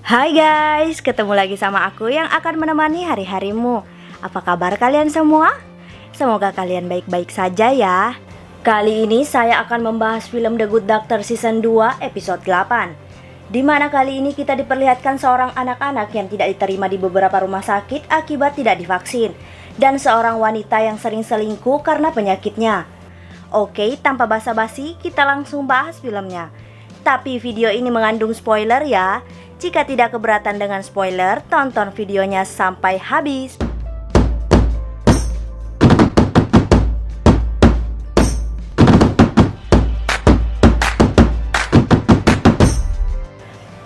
Hai guys, ketemu lagi sama aku yang akan menemani hari-harimu. Apa kabar kalian semua? Semoga kalian baik-baik saja ya. Kali ini saya akan membahas film The Good Doctor Season 2 episode 8, di mana kali ini kita diperlihatkan seorang anak-anak yang tidak diterima di beberapa rumah sakit akibat tidak divaksin, dan seorang wanita yang sering selingkuh karena penyakitnya. Oke, tanpa basa-basi kita langsung bahas filmnya. Tapi video ini mengandung spoiler ya. Jika tidak keberatan dengan spoiler, tonton videonya sampai habis.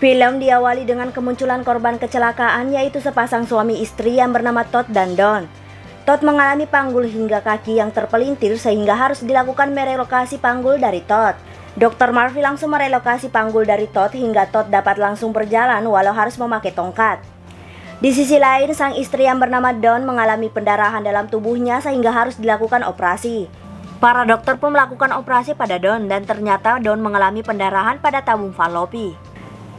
Film diawali dengan kemunculan korban kecelakaan, yaitu sepasang suami istri yang bernama Todd dan Dawn. Todd mengalami panggul hingga kaki yang terpelintir sehingga harus dilakukan merelokasi panggul dari Todd. Dr. Murphy langsung merelokasi panggul dari Todd hingga Todd dapat langsung berjalan walau harus memakai tongkat. Di sisi lain, sang istri yang bernama Dawn mengalami pendarahan dalam tubuhnya sehingga harus dilakukan operasi. Para dokter pun melakukan operasi pada Dawn dan ternyata Dawn mengalami pendarahan pada tabung falopi.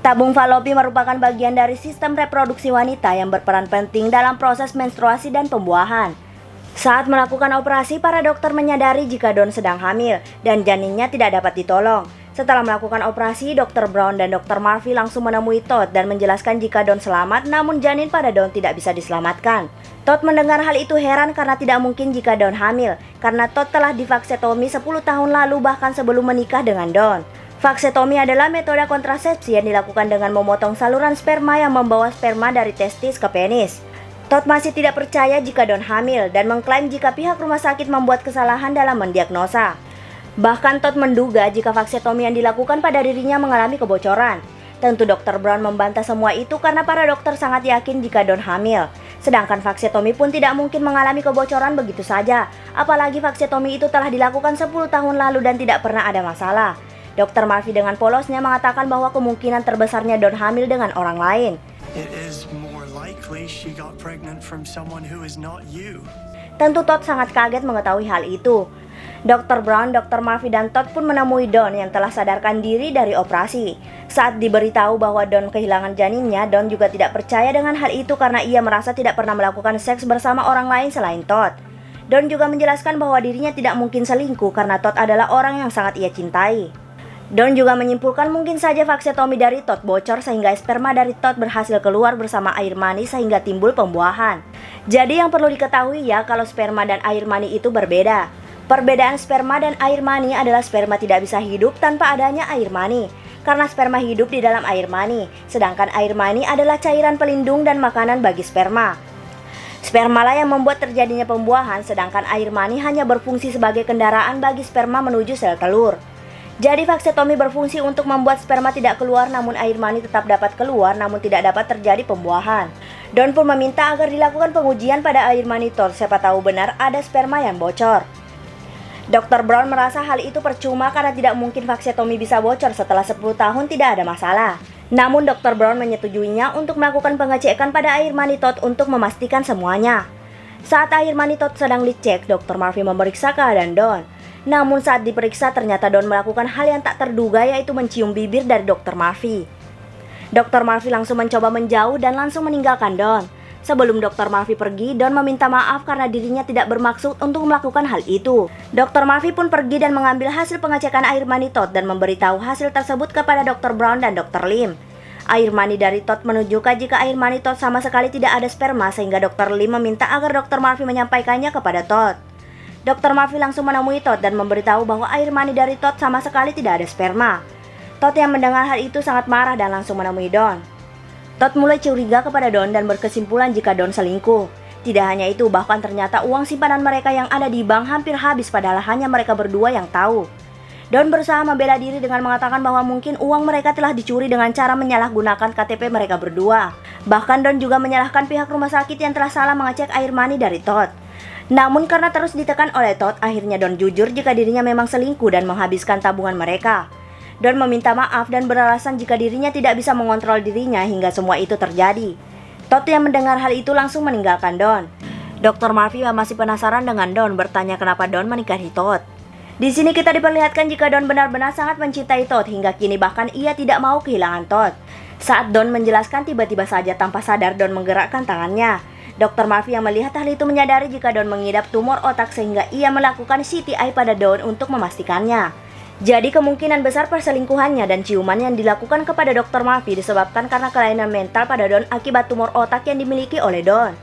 Tabung falopi merupakan bagian dari sistem reproduksi wanita yang berperan penting dalam proses menstruasi dan pembuahan. Saat melakukan operasi, para dokter menyadari jika Dawn sedang hamil dan janinnya tidak dapat ditolong. Setelah melakukan operasi, Dr. Brown dan Dr. Murphy langsung menemui Todd dan menjelaskan jika Dawn selamat, namun janin pada Dawn tidak bisa diselamatkan. Todd mendengar hal itu heran karena tidak mungkin jika Dawn hamil, karena Todd telah divaksinasi 10 tahun lalu bahkan sebelum menikah dengan Dawn. Vaksetomi adalah metode kontrasepsi yang dilakukan dengan memotong saluran sperma yang membawa sperma dari testis ke penis. Todd masih tidak percaya jika Dawn hamil dan mengklaim jika pihak rumah sakit membuat kesalahan dalam mendiagnosa. Bahkan Todd menduga jika vaksetomi yang dilakukan pada dirinya mengalami kebocoran. Tentu Dr. Brown membantah semua itu karena para dokter sangat yakin jika Dawn hamil. Sedangkan vaksetomi pun tidak mungkin mengalami kebocoran begitu saja. Apalagi vaksetomi itu telah dilakukan 10 tahun lalu dan tidak pernah ada masalah. Dr. Murphy dengan polosnya mengatakan bahwa kemungkinan terbesarnya Dawn hamil dengan orang lain. Tentu Todd sangat kaget mengetahui hal itu. Dr. Brown, Dr. Murphy, dan Todd pun menemui Dawn yang telah sadarkan diri dari operasi. Saat diberitahu bahwa Dawn kehilangan janinnya, Dawn juga tidak percaya dengan hal itu karena ia merasa tidak pernah melakukan seks bersama orang lain selain Todd. Dawn juga menjelaskan bahwa dirinya tidak mungkin selingkuh karena Todd adalah orang yang sangat ia cintai. Dawn juga menyimpulkan mungkin saja vaksetomi dari Todd bocor sehingga sperma dari Todd berhasil keluar bersama air mani sehingga timbul pembuahan. Jadi yang perlu diketahui ya kalau sperma dan air mani itu berbeda. Perbedaan sperma dan air mani adalah sperma tidak bisa hidup tanpa adanya air mani, karena sperma hidup di dalam air mani, sedangkan air mani adalah cairan pelindung dan makanan bagi sperma. Sperma lah yang membuat terjadinya pembuahan, sedangkan air mani hanya berfungsi sebagai kendaraan bagi sperma menuju sel telur. Jadi vaksetomi berfungsi untuk membuat sperma tidak keluar namun air mani tetap dapat keluar namun tidak dapat terjadi pembuahan. Dawn pun meminta agar dilakukan pengujian pada air mani Todd, siapa tahu benar ada sperma yang bocor. Dr. Brown merasa hal itu percuma karena tidak mungkin vaksetomi bisa bocor setelah 10 tahun tidak ada masalah. Namun Dr. Brown menyetujuinya untuk melakukan pengecekan pada air mani Todd untuk memastikan semuanya. Saat air mani Todd sedang dicek, Dr. Murphy memeriksa keadaan Dawn. Namun saat diperiksa ternyata Dawn melakukan hal yang tak terduga, yaitu mencium bibir dari Dr. Murphy. Dr. Murphy langsung mencoba menjauh dan langsung meninggalkan Dawn. Sebelum Dr. Murphy pergi, Dawn meminta maaf karena dirinya tidak bermaksud untuk melakukan hal itu. Dr. Murphy pun pergi dan mengambil hasil pengecekan air mani Todd dan memberitahu hasil tersebut kepada Dr. Brown dan Dr. Lim. Air mani dari Todd menunjukkan jika air mani Todd sama sekali tidak ada sperma sehingga Dr. Lim meminta agar Dr. Murphy menyampaikannya kepada Todd. Dr. Murphy langsung menemui Todd dan memberitahu bahwa air mani dari Todd sama sekali tidak ada sperma. Todd yang mendengar hal itu sangat marah dan langsung menemui Dawn. Todd mulai curiga kepada Dawn dan berkesimpulan jika Dawn selingkuh. Tidak hanya itu, bahkan ternyata uang simpanan mereka yang ada di bank hampir habis padahal hanya mereka berdua yang tahu. Dawn berusaha membela diri dengan mengatakan bahwa mungkin uang mereka telah dicuri dengan cara menyalahgunakan KTP mereka berdua. Bahkan Dawn juga menyalahkan pihak rumah sakit yang telah salah mengecek air mani dari Todd. Namun karena terus ditekan oleh Todd, akhirnya Dawn jujur jika dirinya memang selingkuh dan menghabiskan tabungan mereka. Dawn meminta maaf dan beralasan jika dirinya tidak bisa mengontrol dirinya hingga semua itu terjadi. Todd yang mendengar hal itu langsung meninggalkan Dawn. Dr. Murphy masih penasaran dengan Dawn, bertanya kenapa Dawn menikahi Todd. Di sini kita diperlihatkan jika Dawn benar-benar sangat mencintai Todd hingga kini bahkan ia tidak mau kehilangan Todd. Saat Don menjelaskan, tiba-tiba saja tanpa sadar Don menggerakkan tangannya. Dr. Murphy yang melihat hal itu menyadari jika Don mengidap tumor otak sehingga ia melakukan CTI pada Don untuk memastikannya. Jadi kemungkinan besar perselingkuhannya dan ciuman yang dilakukan kepada Dr. Murphy disebabkan karena kelainan mental pada Don akibat tumor otak yang dimiliki oleh Don.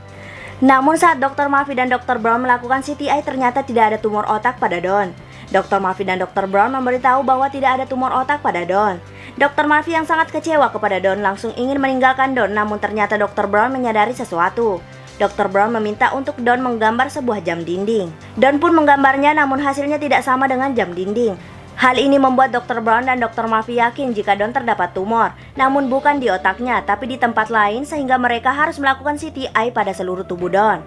Namun saat Dr. Murphy dan Dr. Brown melakukan CTI, ternyata tidak ada tumor otak pada Don. Dr. Murphy dan Dr. Brown memberitahu bahwa tidak ada tumor otak pada Don. Dr. Murphy yang sangat kecewa kepada Don langsung ingin meninggalkan Don, namun ternyata Dr. Brown menyadari sesuatu. Dr. Brown meminta untuk Don menggambar sebuah jam dinding. Don pun menggambarnya, namun hasilnya tidak sama dengan jam dinding. Hal ini membuat Dr. Brown dan Dr. Murphy yakin jika Don terdapat tumor, namun bukan di otaknya, tapi di tempat lain, sehingga mereka harus melakukan CTI pada seluruh tubuh Don.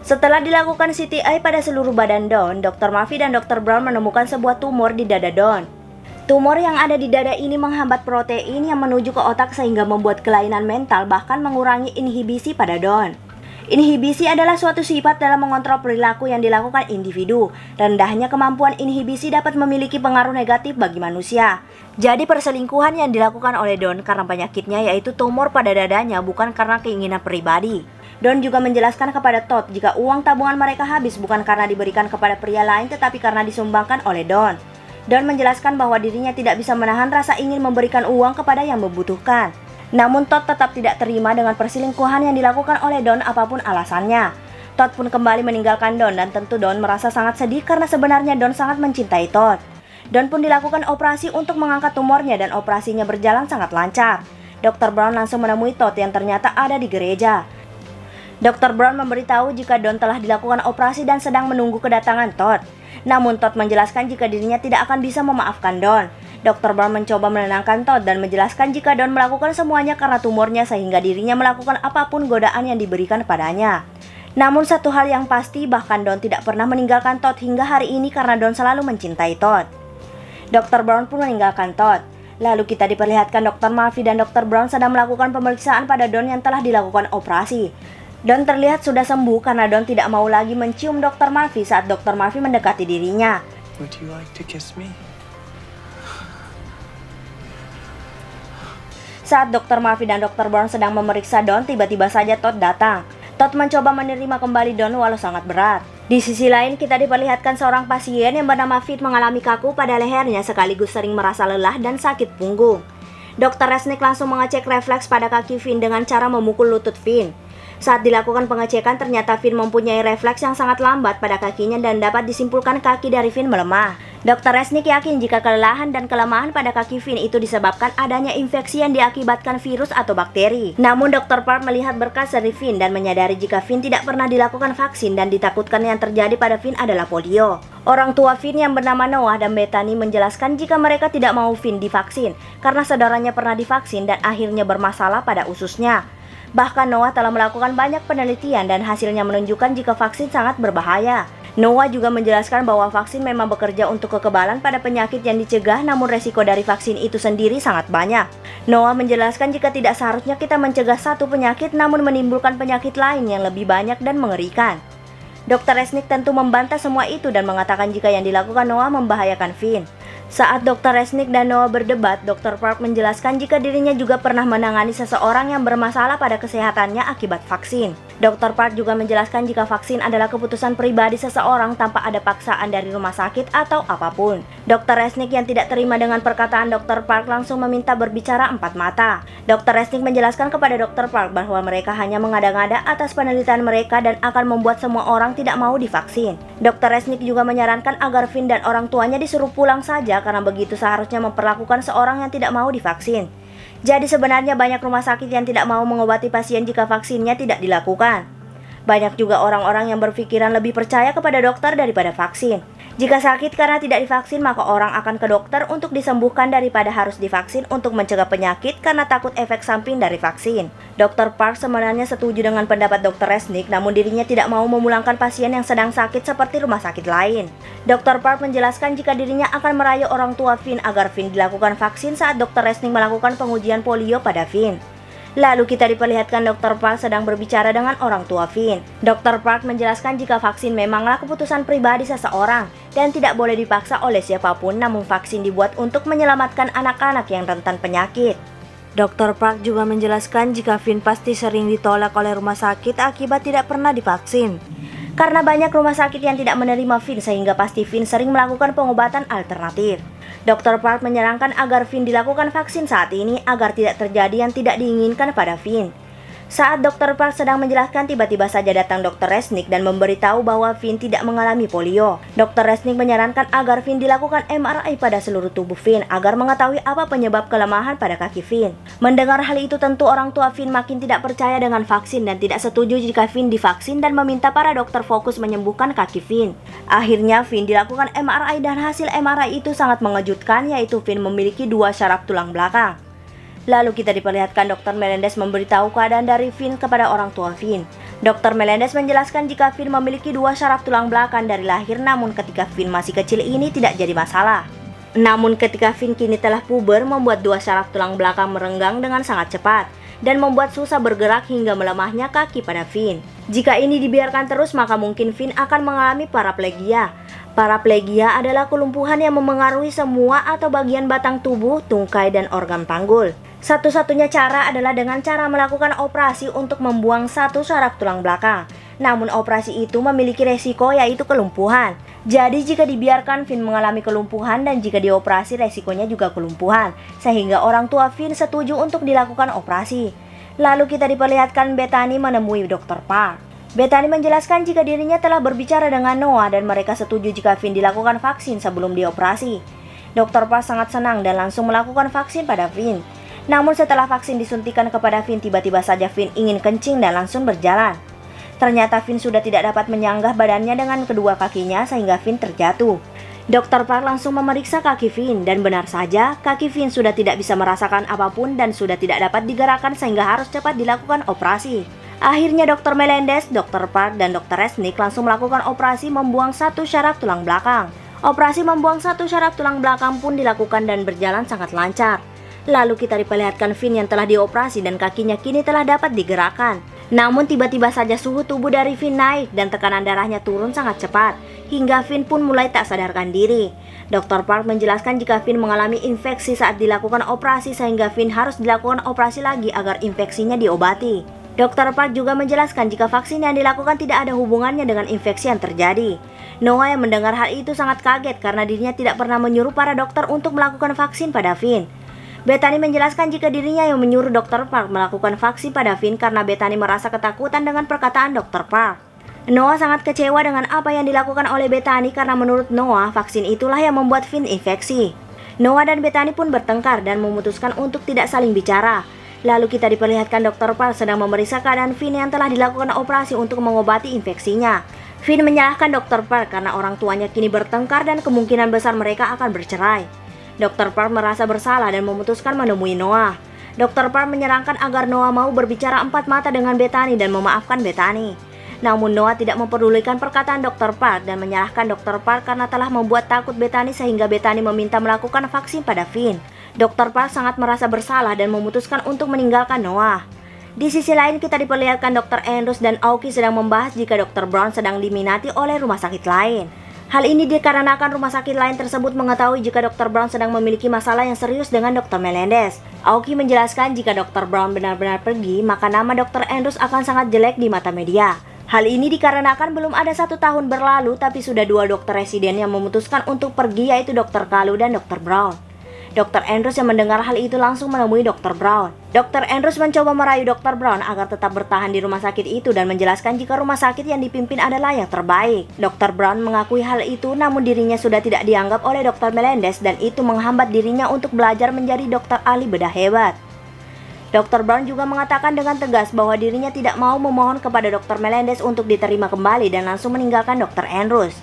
Setelah dilakukan CTI pada seluruh badan Don, Dr. Murphy dan Dr. Brown menemukan sebuah tumor di dada Don. Tumor yang ada di dada ini menghambat protein yang menuju ke otak sehingga membuat kelainan mental, bahkan mengurangi inhibisi pada Don. Inhibisi adalah suatu sifat dalam mengontrol perilaku yang dilakukan individu. Rendahnya kemampuan inhibisi dapat memiliki pengaruh negatif bagi manusia. Jadi perselingkuhan yang dilakukan oleh Don karena penyakitnya yaitu tumor pada dadanya, bukan karena keinginan pribadi. Don juga menjelaskan kepada Todd jika uang tabungan mereka habis bukan karena diberikan kepada pria lain tetapi karena disumbangkan oleh Don. Don menjelaskan bahwa dirinya tidak bisa menahan rasa ingin memberikan uang kepada yang membutuhkan. Namun Todd tetap tidak terima dengan perselingkuhan yang dilakukan oleh Don apapun alasannya. Todd pun kembali meninggalkan Don dan tentu Don merasa sangat sedih karena sebenarnya Don sangat mencintai Todd. Don pun dilakukan operasi untuk mengangkat tumornya dan operasinya berjalan sangat lancar. Dr. Brown langsung menemui Todd yang ternyata ada di gereja. Dr. Brown memberitahu jika Don telah dilakukan operasi dan sedang menunggu kedatangan Todd. Namun Todd menjelaskan jika dirinya tidak akan bisa memaafkan Don. Dr. Brown mencoba menenangkan Todd dan menjelaskan jika Don melakukan semuanya karena tumornya sehingga dirinya melakukan apapun godaan yang diberikan padanya. Namun satu hal yang pasti, bahkan Don tidak pernah meninggalkan Todd hingga hari ini karena Don selalu mencintai Todd. Dr. Brown pun meninggalkan Todd. Lalu kita diperlihatkan Dr. Murphy dan Dr. Brown sedang melakukan pemeriksaan pada Don yang telah dilakukan operasi. Don terlihat sudah sembuh karena Don tidak mau lagi mencium Dr. Murphy saat Dr. Murphy mendekati dirinya. Would you like to kiss me? Saat Dr. Murphy dan Dr. Brown sedang memeriksa Don, tiba-tiba saja Todd datang. Todd mencoba menerima kembali Don walau sangat berat. Di sisi lain, kita diperlihatkan seorang pasien yang bernama Fit mengalami kaku pada lehernya sekaligus sering merasa lelah dan sakit punggung. Dr. Resnick langsung mengecek refleks pada kaki Finn dengan cara memukul lutut Finn. Saat dilakukan pengecekan, ternyata Finn mempunyai refleks yang sangat lambat pada kakinya dan dapat disimpulkan kaki dari Finn melemah. Dr. Resnick yakin jika kelelahan dan kelemahan pada kaki Finn itu disebabkan adanya infeksi yang diakibatkan virus atau bakteri. Namun Dr. Park melihat berkas dari Finn dan menyadari jika Finn tidak pernah dilakukan vaksin dan ditakutkan yang terjadi pada Finn adalah polio. Orang tua Finn yang bernama Noah dan Bethany menjelaskan jika mereka tidak mau Finn divaksin karena saudaranya pernah divaksin dan akhirnya bermasalah pada ususnya. Bahkan Noah telah melakukan banyak penelitian dan hasilnya menunjukkan jika vaksin sangat berbahaya. Noah juga menjelaskan bahwa vaksin memang bekerja untuk kekebalan pada penyakit yang dicegah, namun resiko dari vaksin itu sendiri sangat banyak. Noah menjelaskan jika tidak seharusnya kita mencegah satu penyakit namun menimbulkan penyakit lain yang lebih banyak dan mengerikan. Dr. Resnick tentu membantah semua itu dan mengatakan jika yang dilakukan Noah membahayakan Finn. Saat Dr. Resnick dan Noah berdebat, Dr. Park menjelaskan jika dirinya juga pernah menangani seseorang yang bermasalah pada kesehatannya akibat vaksin. Dr. Park juga menjelaskan jika vaksin adalah keputusan pribadi seseorang tanpa ada paksaan dari rumah sakit atau apapun. Dr. Resnick yang tidak terima dengan perkataan Dr. Park langsung meminta berbicara empat mata. Dr. Resnick menjelaskan kepada Dr. Park bahwa mereka hanya mengada-ngada atas penelitian mereka dan akan membuat semua orang tidak mau divaksin. Dr. Resnick juga menyarankan agar Finn dan orang tuanya disuruh pulang saja karena begitu seharusnya memperlakukan seorang yang tidak mau divaksin. Jadi sebenarnya banyak rumah sakit yang tidak mau mengobati pasien jika vaksinnya tidak dilakukan. Banyak juga orang-orang yang berpikiran lebih percaya kepada dokter daripada vaksin. Jika sakit karena tidak divaksin, maka orang akan ke dokter untuk disembuhkan daripada harus divaksin untuk mencegah penyakit karena takut efek samping dari vaksin. Dr. Park sebenarnya setuju dengan pendapat Dr. Resnick, namun dirinya tidak mau memulangkan pasien yang sedang sakit seperti rumah sakit lain. Dr. Park menjelaskan jika dirinya akan merayu orang tua Finn agar Finn dilakukan vaksin saat Dr. Resnick melakukan pengujian polio pada Finn. Lalu kita diperlihatkan Dr. Park sedang berbicara dengan orang tua Finn. Dr. Park menjelaskan jika vaksin memanglah keputusan pribadi seseorang dan tidak boleh dipaksa oleh siapapun, namun vaksin dibuat untuk menyelamatkan anak-anak yang rentan penyakit. Dr. Park juga menjelaskan jika Finn pasti sering ditolak oleh rumah sakit akibat tidak pernah divaksin. Karena banyak rumah sakit yang tidak menerima Finn sehingga pasti Finn sering melakukan pengobatan alternatif. Dr. Park menyarankan agar Finn dilakukan vaksin saat ini agar tidak terjadi yang tidak diinginkan pada Finn. Saat Dr. Park sedang menjelaskan, tiba-tiba saja datang Dr. Resnick dan memberitahu bahwa Finn tidak mengalami polio. Dr. Resnick menyarankan agar Finn dilakukan MRI pada seluruh tubuh Finn agar mengetahui apa penyebab kelemahan pada kaki Finn. Mendengar hal itu tentu orang tua Finn makin tidak percaya dengan vaksin dan tidak setuju jika Finn divaksin dan meminta para dokter fokus menyembuhkan kaki Finn. Akhirnya Finn dilakukan MRI dan hasil MRI itu sangat mengejutkan, yaitu Finn memiliki 2 syaraf tulang belakang. Lalu kita diperlihatkan Dr. Melendez memberitahu keadaan dari Finn kepada orang tua Finn. Dr. Melendez menjelaskan jika Finn memiliki 2 syaraf tulang belakang dari lahir, namun ketika Finn masih kecil ini tidak jadi masalah. Namun ketika Finn kini telah puber, membuat 2 syaraf tulang belakang merenggang dengan sangat cepat dan membuat susah bergerak hingga melemahnya kaki pada Finn. Jika ini dibiarkan terus, maka mungkin Finn akan mengalami paraplegia. Paraplegia adalah kelumpuhan yang memengaruhi semua atau bagian batang tubuh, tungkai, dan organ panggul. Satu-satunya cara adalah dengan cara melakukan operasi untuk membuang 1 syaraf tulang belakang. Namun operasi itu memiliki resiko, yaitu kelumpuhan. Jadi jika dibiarkan Finn mengalami kelumpuhan dan jika dioperasi resikonya juga kelumpuhan, sehingga orang tua Finn setuju untuk dilakukan operasi. Lalu kita diperlihatkan Bethany menemui Dr. Park. Bethany menjelaskan jika dirinya telah berbicara dengan Noah dan mereka setuju jika Finn dilakukan vaksin sebelum dioperasi. Dr. Park sangat senang dan langsung melakukan vaksin pada Finn. Namun setelah vaksin disuntikan kepada Finn, tiba-tiba saja Finn ingin kencing dan langsung berjalan. Ternyata Finn sudah tidak dapat menyanggah badannya dengan kedua kakinya sehingga Finn terjatuh. Dr. Park langsung memeriksa kaki Finn dan benar saja kaki Finn sudah tidak bisa merasakan apapun dan sudah tidak dapat digerakkan sehingga harus cepat dilakukan operasi. Akhirnya Dr. Melendez, Dr. Park, dan Dr. Resnick langsung melakukan operasi membuang 1 syaraf tulang belakang. Operasi membuang 1 syaraf tulang belakang pun dilakukan dan berjalan sangat lancar. Lalu kita diperlihatkan Finn yang telah dioperasi dan kakinya kini telah dapat digerakkan. Namun tiba-tiba saja suhu tubuh dari Finn naik dan tekanan darahnya turun sangat cepat, hingga Finn pun mulai tak sadarkan diri. Dr. Park menjelaskan jika Finn mengalami infeksi saat dilakukan operasi sehingga Finn harus dilakukan operasi lagi agar infeksinya diobati. Dr. Park juga menjelaskan jika vaksin yang dilakukan tidak ada hubungannya dengan infeksi yang terjadi. Noah yang mendengar hal itu sangat kaget karena dirinya tidak pernah menyuruh para dokter untuk melakukan vaksin pada Finn. Bethany menjelaskan jika dirinya yang menyuruh Dr. Park melakukan vaksin pada Finn karena Bethany merasa ketakutan dengan perkataan Dr. Park. Noah sangat kecewa dengan apa yang dilakukan oleh Bethany karena menurut Noah vaksin itulah yang membuat Finn infeksi. Noah dan Bethany pun bertengkar dan memutuskan untuk tidak saling bicara. Lalu kita diperlihatkan Dr. Park sedang memeriksa keadaan Finn yang telah dilakukan operasi untuk mengobati infeksinya. Finn menyalahkan Dr. Park karena orang tuanya kini bertengkar dan kemungkinan besar mereka akan bercerai. Dr. Park merasa bersalah dan memutuskan menemui Noah. Dr. Park menyarankan agar Noah mau berbicara 4 mata dengan Bethany dan memaafkan Bethany. Namun Noah tidak memperdulikan perkataan Dr. Park dan menyalahkan Dr. Park karena telah membuat takut Bethany sehingga Bethany meminta melakukan vaksin pada Finn. Dr. Park sangat merasa bersalah dan memutuskan untuk meninggalkan Noah. Di sisi lain kita diperlihatkan Dr. Andrews dan Aoki sedang membahas jika Dr. Brown sedang diminati oleh rumah sakit lain. Hal ini dikarenakan rumah sakit lain tersebut mengetahui jika Dr. Brown sedang memiliki masalah yang serius dengan Dr. Melendez. Aoki menjelaskan jika Dr. Brown benar-benar pergi, maka nama Dr. Andrews akan sangat jelek di mata media. Hal ini dikarenakan belum ada 1 tahun berlalu, tapi sudah 2 dokter residen yang memutuskan untuk pergi, yaitu Dr. Kalu dan Dr. Brown. Dr. Andrews yang mendengar hal itu langsung menemui Dr. Brown. Dr. Andrews mencoba merayu Dr. Brown agar tetap bertahan di rumah sakit itu dan menjelaskan jika rumah sakit yang dipimpin adalah yang terbaik. Dr. Brown mengakui hal itu, namun dirinya sudah tidak dianggap oleh Dr. Melendez dan itu menghambat dirinya untuk belajar menjadi dokter ahli bedah hebat. Dr. Brown juga mengatakan dengan tegas bahwa dirinya tidak mau memohon kepada Dr. Melendez untuk diterima kembali dan langsung meninggalkan Dr. Andrews.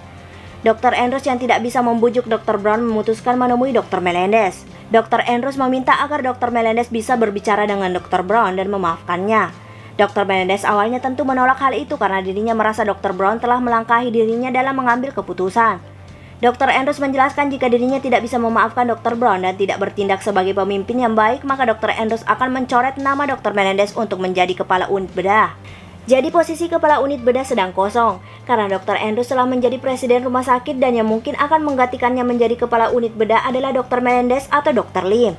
Dr. Andrews yang tidak bisa membujuk Dr. Brown memutuskan menemui Dr. Melendez. Dr. Andrews meminta agar Dr. Melendez bisa berbicara dengan Dr. Brown dan memaafkannya. Dr. Melendez awalnya tentu menolak hal itu karena dirinya merasa Dr. Brown telah melangkahi dirinya dalam mengambil keputusan. Dr. Andrews menjelaskan jika dirinya tidak bisa memaafkan Dr. Brown dan tidak bertindak sebagai pemimpin yang baik, maka Dr. Andrews akan mencoret nama Dr. Melendez untuk menjadi kepala unit bedah. Jadi posisi kepala unit bedah sedang kosong, karena Dr. Andrews telah menjadi presiden rumah sakit dan yang mungkin akan menggantikannya menjadi kepala unit bedah adalah Dr. Melendez atau Dr. Lim.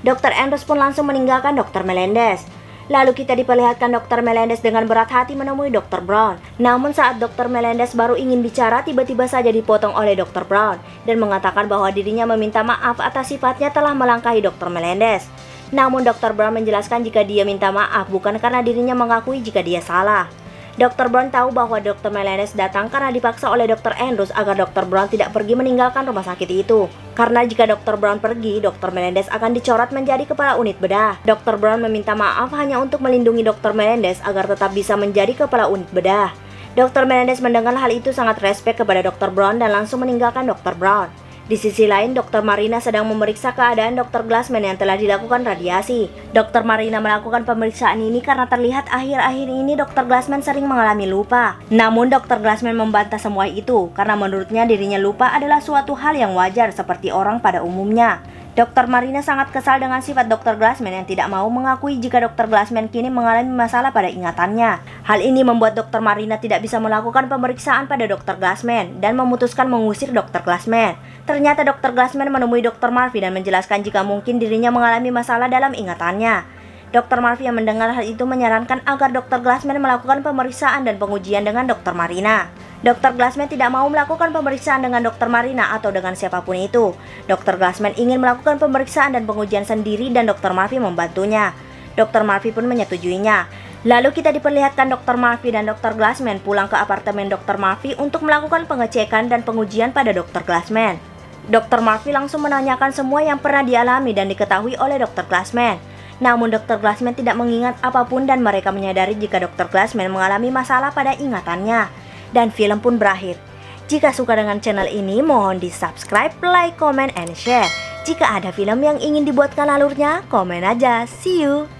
Dr. Andrews pun langsung meninggalkan Dr. Melendez. Lalu kita diperlihatkan Dr. Melendez dengan berat hati menemui Dr. Brown. Namun saat Dr. Melendez baru ingin bicara, tiba-tiba saja dipotong oleh Dr. Brown dan mengatakan bahwa dirinya meminta maaf atas sifatnya telah melangkahi Dr. Melendez. Namun Dr. Brown menjelaskan jika dia minta maaf bukan karena dirinya mengakui jika dia salah. Dr. Brown tahu bahwa Dr. Melendez datang karena dipaksa oleh Dr. Andrews agar Dr. Brown tidak pergi meninggalkan rumah sakit itu. Karena jika Dr. Brown pergi, Dr. Melendez akan dicoret menjadi kepala unit bedah. Dr. Brown meminta maaf hanya untuk melindungi Dr. Melendez agar tetap bisa menjadi kepala unit bedah. Dr. Melendez mendengar hal itu sangat respek kepada Dr. Brown dan langsung meninggalkan Dr. Brown. Di sisi lain, Dr. Marina sedang memeriksa keadaan Dr. Glassman yang telah dilakukan radiasi. Dr. Marina melakukan pemeriksaan ini karena terlihat akhir-akhir ini Dr. Glassman sering mengalami lupa. Namun Dr. Glassman membantah semua itu karena menurutnya dirinya lupa adalah suatu hal yang wajar seperti orang pada umumnya. Dr. Marina sangat kesal dengan sifat Dr. Glassman yang tidak mau mengakui jika Dr. Glassman kini mengalami masalah pada ingatannya. Hal ini membuat Dr. Marina tidak bisa melakukan pemeriksaan pada Dr. Glassman dan memutuskan mengusir Dr. Glassman. Ternyata Dr. Glassman menemui Dr. Murphy dan menjelaskan jika mungkin dirinya mengalami masalah dalam ingatannya. Dr. Murphy yang mendengar hal itu menyarankan agar Dr. Glassman melakukan pemeriksaan dan pengujian dengan Dr. Marina. Dr. Glassman tidak mau melakukan pemeriksaan dengan Dr. Marina atau dengan siapapun itu. Dr. Glassman ingin melakukan pemeriksaan dan pengujian sendiri dan Dr. Murphy membantunya. Dr. Murphy pun menyetujuinya. Lalu kita diperlihatkan Dr. Murphy dan Dr. Glassman pulang ke apartemen Dr. Murphy untuk melakukan pengecekan dan pengujian pada Dr. Glassman. Dr. Murphy langsung menanyakan semua yang pernah dialami dan diketahui oleh Dr. Glassman. Namun Dr. Glassman tidak mengingat apapun dan mereka menyadari jika Dr. Glassman mengalami masalah pada ingatannya. Dan film pun berakhir. Jika suka dengan channel ini, mohon di subscribe, like, comment, and share. Jika ada film yang ingin dibuatkan alurnya, komen aja. See you!